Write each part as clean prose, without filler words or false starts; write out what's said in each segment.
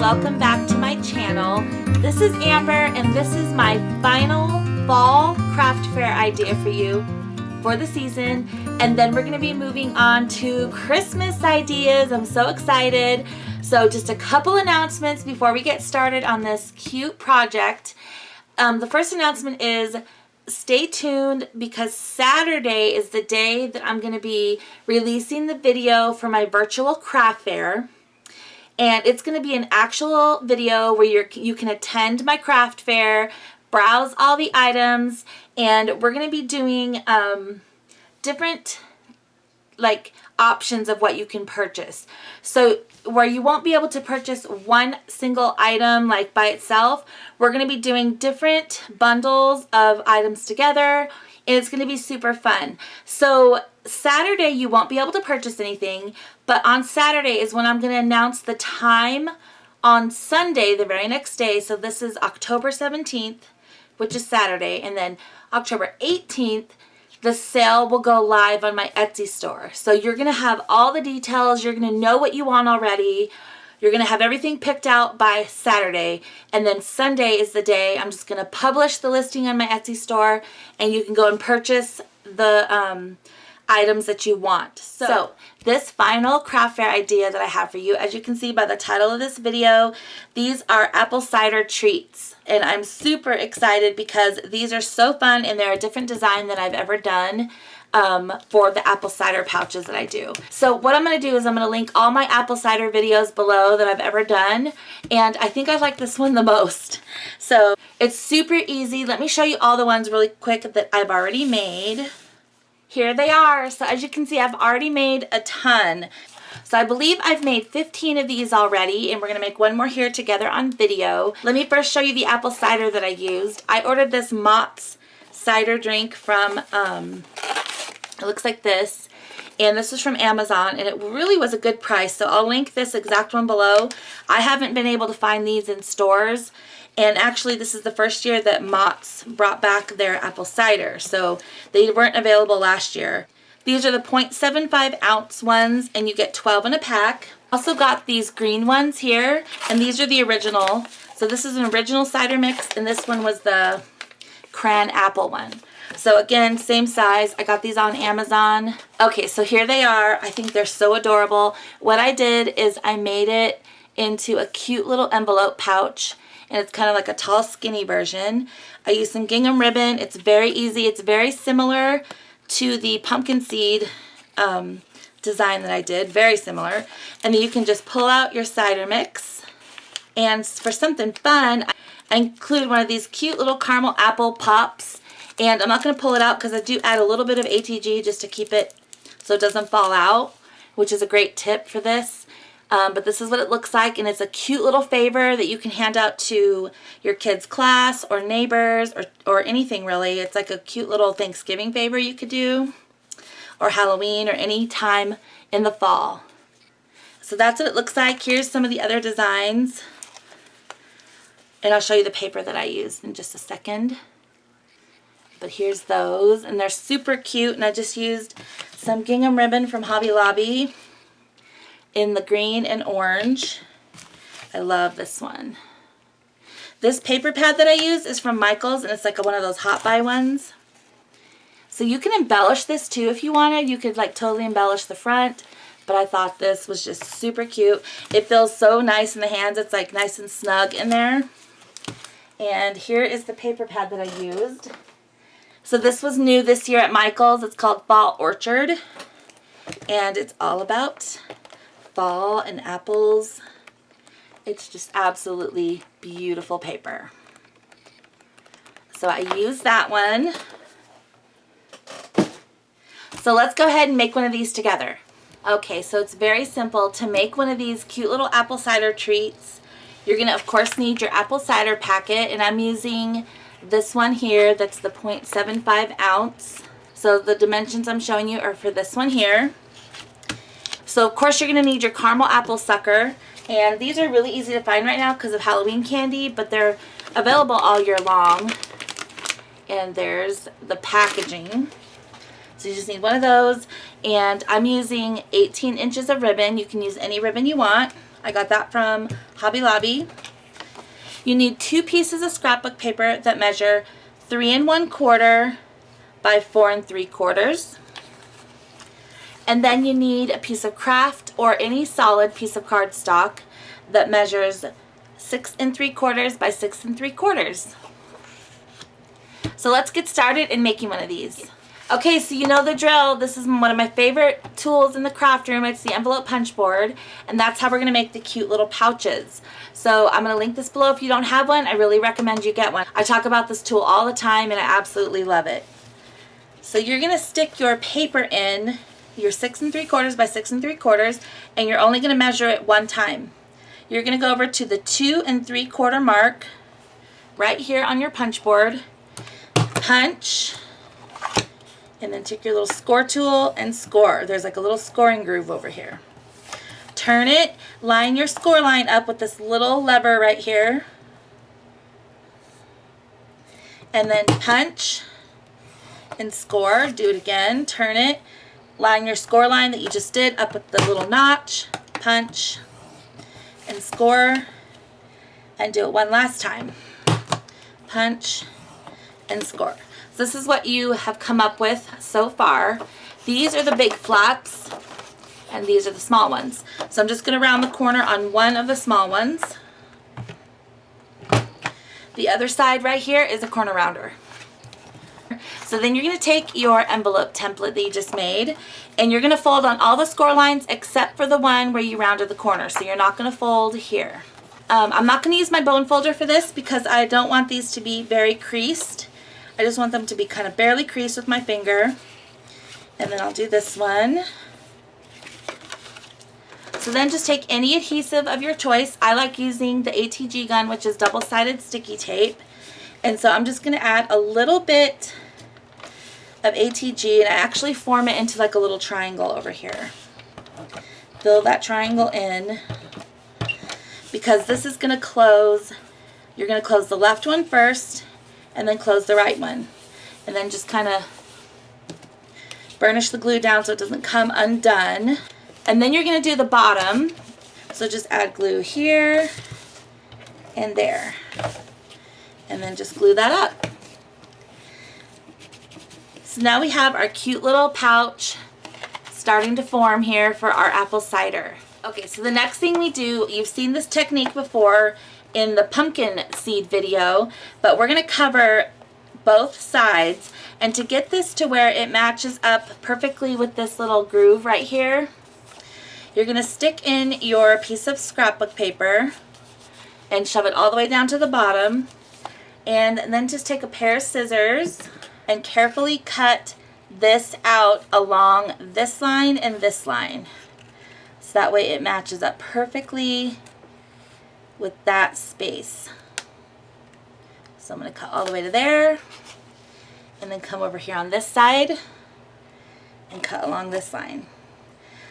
welcome back to my channel. This is Amber and this is my final fall craft fair idea for you for the season, and then we're going to be moving on to Christmas ideas. I'm so excited. So just a couple announcements before we get started on this cute project. The first announcement is stay tuned because Saturday is the day that I'm going to be releasing the video for my virtual craft fair. And it's going to be an actual video where you can attend my craft fair, browse all the items, and we're going to be doing different options of what you can purchase. So where you won't be able to purchase one single item by itself, we're going to be doing different bundles of items together, and it's going to be super fun. So Saturday you won't be able to purchase anything, but on Saturday is when I'm going to announce the time on Sunday, the very next day. So this is October 17th, which is Saturday, and then October 18th, the sale will go live on my Etsy store. So you're going to have all the details. You're going to know what you want already. You're going to have everything picked out by Saturday. And then Sunday is the day I'm just going to publish the listing on my Etsy store, and you can go and purchase the items that you want. So this final craft fair idea that I have for you, as you can see by the title of this video, these are Apple Cider Treats. And I'm super excited because these are so fun, and they're a different design than I've ever done for the apple cider pouches that I do. So what I'm going to do is I'm going to link all my apple cider videos below that I've ever done, and I think I like this one the most. So it's super easy. Let me show you all the ones really quick that I've already made. Here they are. So as you can see, I've already made a ton. So I believe I've made 15 of these already, and we're going to make one more here together on video. Let me first show you the apple cider that I used. I ordered this Mott's cider drink from, it looks like this, and this was from Amazon, and it really was a good price. So I'll link this exact one below. I haven't been able to find these in stores, and actually this is the first year that Mott's brought back their apple cider, so they weren't available last year. These are the 0.75 ounce ones, and you get 12 in a pack. Also got these green ones here, and these are the original. So this is an original cider mix, and this one was the Cran-Apple one. So again, same size. I got these on Amazon. Okay, so here they are. I think they're so adorable. What I did is I made it into a cute little envelope pouch, and it's kind of like a tall, skinny version. I used some gingham ribbon. It's very easy. It's very similar to the pumpkin seed design that I did, very similar. And then you can just pull out your cider mix. And for something fun, I include one of these cute little caramel apple pops. And I'm not going to pull it out because I do add a little bit of ATG just to keep it so it doesn't fall out, which is a great tip for this. But this is what it looks like, and it's a cute little favor that you can hand out to your kids' class or neighbors or anything really. It's like a cute little Thanksgiving favor you could do, or Halloween, or any time in the fall. So that's what it looks like. Here's some of the other designs, and I'll show you the paper that I used in just a second. But here's those, and they're super cute, and I just used some gingham ribbon from Hobby Lobby in the green and orange. I love this one. This paper pad that I use is from Michael's, and it's like one of those hot buy ones. So you can embellish this too if you wanted. You could totally embellish the front, but I thought this was just super cute. It feels so nice in the hands. It's nice and snug in there. And here is the paper pad that I used. So this was new this year at Michael's. It's called Fall Orchard, and it's all about fall and apples. It's just absolutely beautiful paper. So I used that one. So let's go ahead and make one of these together. Okay, so it's very simple. To make one of these cute little apple cider treats, you're going to of course need your apple cider packet, and I'm using this one here that's the 0.75 ounce. So the dimensions I'm showing you are for this one here. So of course you're going to need your caramel apple sucker, and these are really easy to find right now because of Halloween candy, but they're available all year long. And there's the packaging. So you just need one of those, and I'm using 18 inches of ribbon. You can use any ribbon you want. I got that from Hobby Lobby. You need 2 pieces of scrapbook paper that measure 3 1/4 by 4 3/4. And then you need a piece of craft or any solid piece of cardstock that measures 6 3/4 by 6 3/4. So let's get started in making one of these. Okay, so you know the drill. This is one of my favorite tools in the craft room. It's the envelope punch board, and that's how we're going to make the cute little pouches. So I'm going to link this below if you don't have one. I really recommend you get one. I talk about this tool all the time, and I absolutely love it. So you're going to stick your paper in your 6 3/4 by 6 3/4, and you're only going to measure it one time. You're going to go over to the 2 3/4 mark right here on your punch board, punch, and then take your little score tool and score. There's like a little scoring groove over here. Turn it, line your score line up with this little lever right here, and then punch and score. Do it again. Turn it, line your score line that you just did up with the little notch, punch and score, and do it one last time. Punch and score. So this is what you have come up with so far. These are the big flaps, and these are the small ones. So I'm just going to round the corner on one of the small ones. The other side right here is a corner rounder. So then you're going to take your envelope template that you just made, and you're going to fold on all the score lines except for the one where you rounded the corner. So you're not going to fold here. I'm not going to use my bone folder for this because I don't want these to be very creased. I just want them to be kind of barely creased with my finger. And then I'll do this one. So then just take any adhesive of your choice. I like using the ATG Gun, which is double-sided sticky tape. And so I'm just going to add a little bit of ATG, and I actually form it into like a little triangle over here. Fill that triangle in, because this is going to close. You're going to close the left one first, and then close the right one, and then just kind of burnish the glue down so it doesn't come undone. And then you're going to do the bottom, so just add glue here and there, and then just glue that up. So now we have our cute little pouch starting to form here for our apple cider. Okay, so the next thing we do, you've seen this technique before in the pumpkin seed video, but we're going to cover both sides, and to get this to where it matches up perfectly with this little groove right here, you're going to stick in your piece of scrapbook paper and shove it all the way down to the bottom, and then just take a pair of scissors and carefully cut this out along this line and this line, so that way it matches up perfectly with that space. So I'm going to cut all the way to there, and then come over here on this side and cut along this line.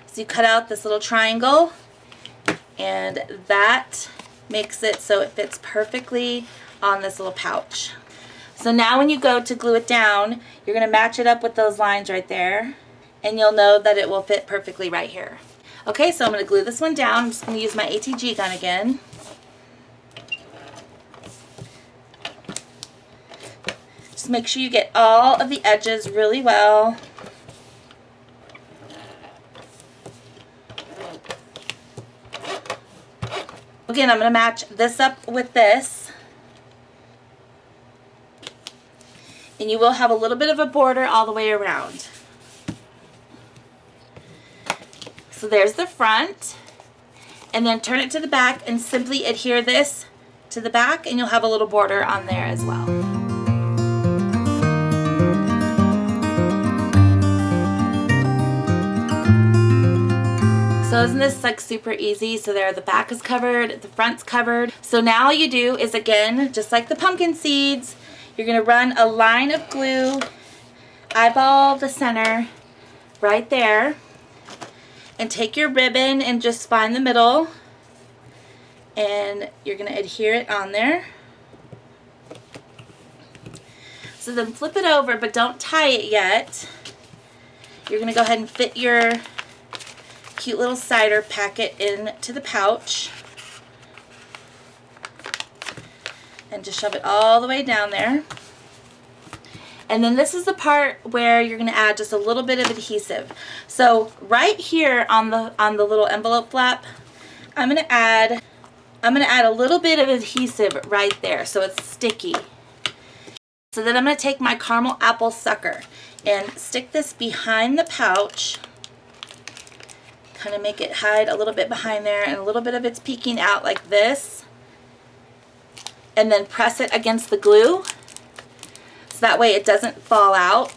So you cut out this little triangle, and that makes it so it fits perfectly on this little pouch. So now when you go to glue it down, you're going to match it up with those lines right there, and you'll know that it will fit perfectly right here. Okay, so I'm going to glue this one down. I'm just going to use my ATG gun again. Just make sure you get all of the edges really well. Again, I'm going to match this up with this. And you will have a little bit of a border all the way around. So there's the front. And then turn it to the back and simply adhere this to the back, and you'll have a little border on there as well. So isn't this like super easy? So there, the back is covered, the front's covered. So now all you do is, again, just like the pumpkin seeds, you're going to run a line of glue, eyeball the center right there, and take your ribbon and just find the middle, and you're going to adhere it on there. So then flip it over, but don't tie it yet. You're going to go ahead and fit your cute little cider packet into the pouch. And just shove it all the way down there. And then this is the part where you're going to add just a little bit of adhesive. So right here on the little envelope flap, I'm going to add a little bit of adhesive right there so it's sticky. So then I'm going to take my caramel apple sucker and stick this behind the pouch. Kind of make it hide a little bit behind there, and a little bit of it's peeking out like this. And then press it against the glue so that way it doesn't fall out.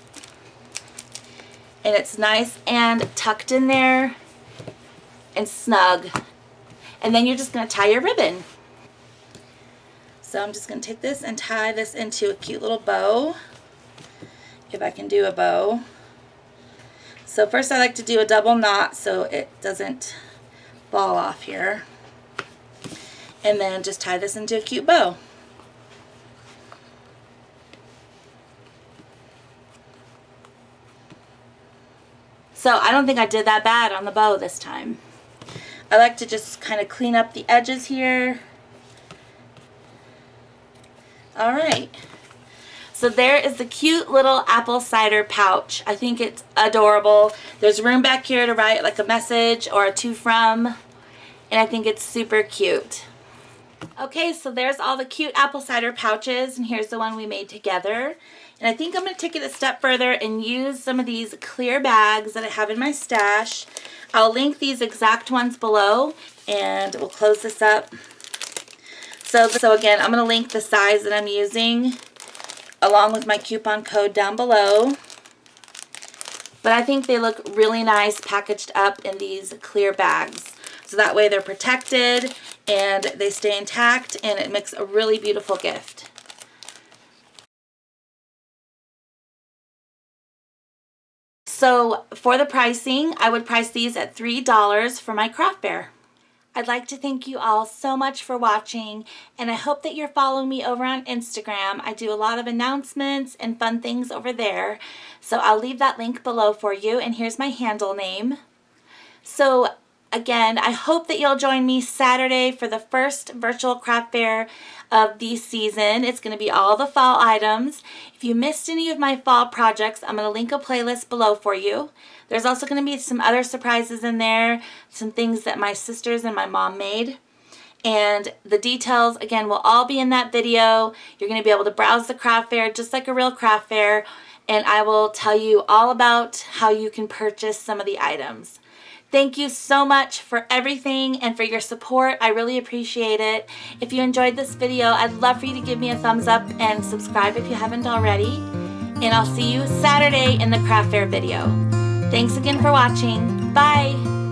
And it's nice and tucked in there and snug. And then you're just going to tie your ribbon. So I'm just going to take this and tie this into a cute little bow, if I can do a bow. So first I like to do a double knot so it doesn't fall off here. And then just tie this into a cute bow. So I don't think I did that bad on the bow this time. I like to just kind of clean up the edges here. Alright. So there is the cute little apple cider pouch. I think it's adorable. There's room back here to write like a message or a to from. And I think it's super cute. Okay, so there's all the cute apple cider pouches, and here's the one we made together. And I think I'm going to take it a step further and use some of these clear bags that I have in my stash. I'll link these exact ones below, and we'll close this up. So again, I'm going to link the size that I'm using along with my coupon code down below. But I think they look really nice packaged up in these clear bags. So that way they're protected and they stay intact, and it makes a really beautiful gift. So for the pricing, I would price these at $3 for my craft fair. I'd like to thank you all so much for watching, and I hope that you're following me over on Instagram. I do a lot of announcements and fun things over there, so I'll leave that link below for you, and here's my handle name. So again, I hope that you'll join me Saturday for the first virtual craft fair of the season. It's going to be all the fall items. If you missed any of my fall projects, I'm going to link a playlist below for you. There's also going to be some other surprises in there, some things that my sisters and my mom made. And the details, again, will all be in that video. You're going to be able to browse the craft fair just like a real craft fair, and I will tell you all about how you can purchase some of the items. Thank you so much for everything and for your support. I really appreciate it. If you enjoyed this video, I'd love for you to give me a thumbs up and subscribe if you haven't already. And I'll see you Saturday in the craft fair video. Thanks again for watching. Bye!